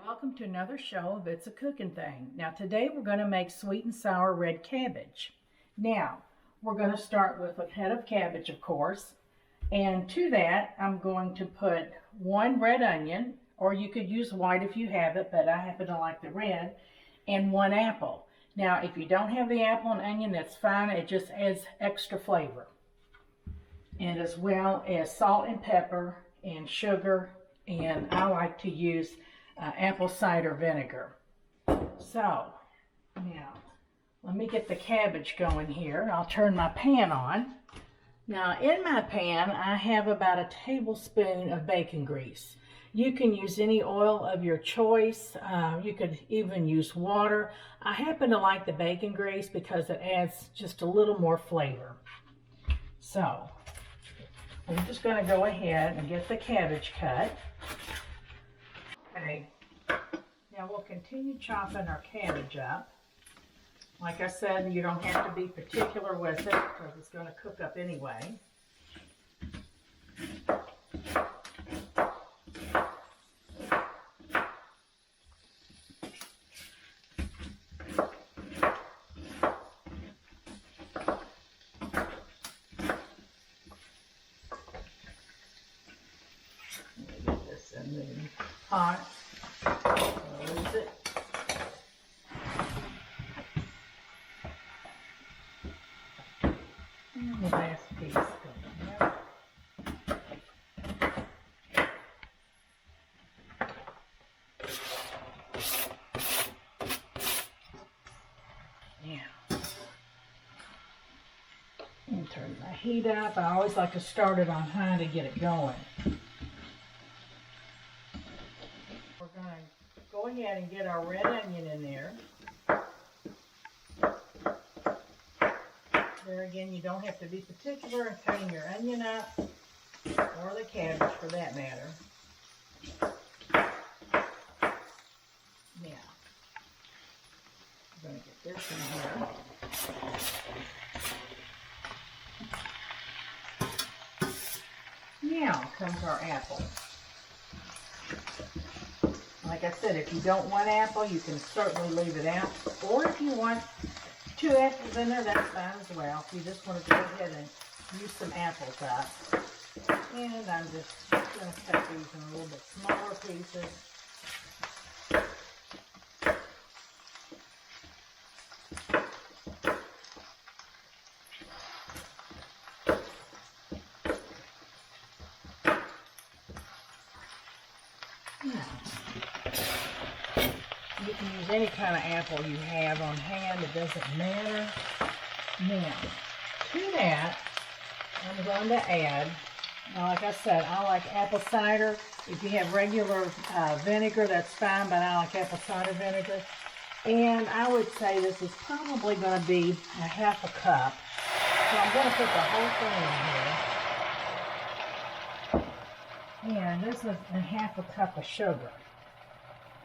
Welcome to another show of It's a Cooking Thing. Now today we're going to make sweet and sour red cabbage. Now we're going to start with a head of cabbage, of course, and to that I'm going to put one red onion, or you could use white if you have it, but I happen to like the red, and one apple. Now if you don't have the apple and onion, that's fine, it just adds extra flavor. And as well as salt and pepper and sugar, and I like to use apple cider vinegar. So now let me get the cabbage going here. I'll turn my pan on. Now in my pan I have about a tablespoon of bacon grease. You can use any oil of your choice. You could even use water. I happen to like the bacon grease because it adds just a little more flavor. So I'm just going to go ahead and get the cabbage cut. Okay, now we'll continue chopping our cabbage up. Like I said, you don't have to be particular with it because it's going to cook up anyway. In the pot. Close it. And the last piece goes in there. Yeah. And turn my heat up. I always like to start it on high to get it going. Go ahead and get our red onion in there. There again, you don't have to be particular in cutting your onion up, or the cabbage for that matter. Now, I'm going to get this in here. Now comes our apple. Like I said, if you don't want apple, you can certainly leave it out. Or if you want 2 apples in there, that's fine as well. If you just want to go ahead and use some apples up. And I'm just going to cut these in a little bit smaller pieces. You can use any kind of apple you have on hand, it doesn't matter. Now, to that, I'm going to add, like I said, I like apple cider. If you have regular vinegar, that's fine, but I like apple cider vinegar. And I would say this is probably going to be a ½ a cup. So I'm going to put the whole thing in here. And this is a ½ a cup of sugar.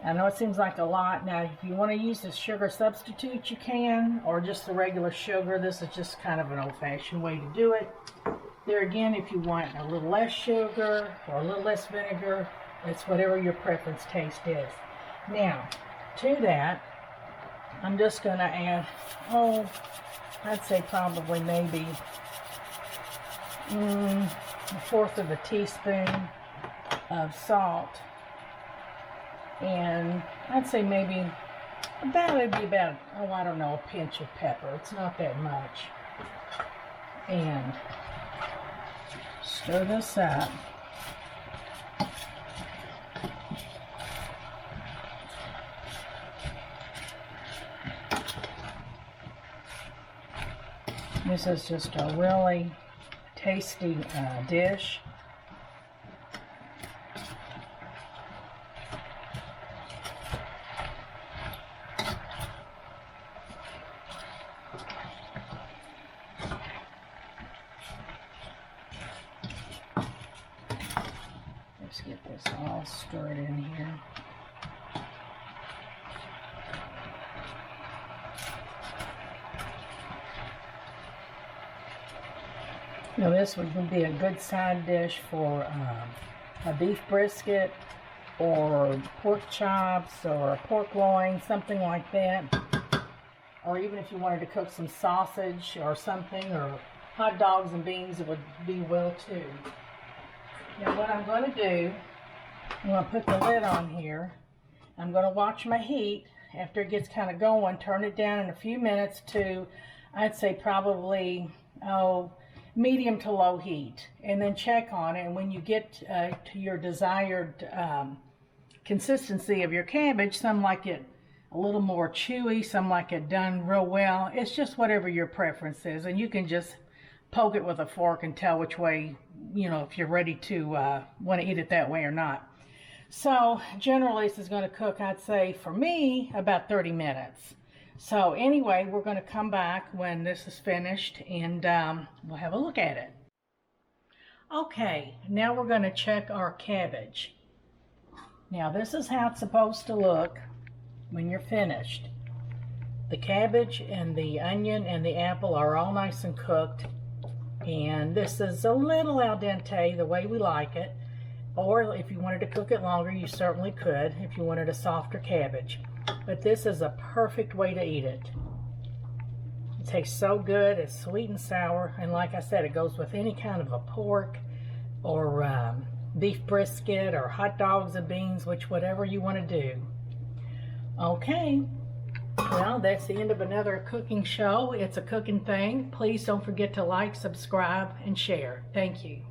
I know it seems like a lot. Now, if you want to use the sugar substitute, you can, or just the regular sugar. This is just kind of an old-fashioned way to do it. There again, if you want a little less sugar or a little less vinegar, it's whatever your preference taste is. Now, to that, I'm just going to add, I'd say probably maybe ¼ of a teaspoon of salt. And I'd say maybe it'd be about, I don't know, a pinch of pepper. It's not that much. And stir this up. This is just a really tasty dish. Let's get this all stirred in here. Now this would be a good side dish for a beef brisket or pork chops or pork loin, something like that. Or even if you wanted to cook some sausage or something, or hot dogs and beans, it would be well too. Now what I'm going to do, I'm going to put the lid on here. I'm going to watch my heat. After it gets kind of going, turn it down in a few minutes to, I'd say probably, medium to low heat. And then check on it. And when you get to your desired consistency of your cabbage, some like it a little more chewy, some like it done real well. It's just whatever your preference is. And you can just poke it with a fork and tell which way, you know, if you're ready to want to eat it that way or not. So generally this is going to cook, I'd say for me, about 30 minutes. So anyway, we're going to come back when this is finished and we'll have a look at it. Okay, now we're going to check our cabbage. Now this is how it's supposed to look when you're finished. The cabbage and the onion and the apple are all nice and cooked. And this is a little al dente, the way we like it. Or if you wanted to cook it longer, you certainly could if you wanted a softer cabbage. But this is a perfect way to eat it. It tastes so good. It's sweet and sour. And like I said, it goes with any kind of a pork or beef brisket or hot dogs and beans, whatever you want to do. Okay. Well, that's the end of another cooking show. It's a cooking thing. Please don't forget to like, subscribe, and share. Thank you.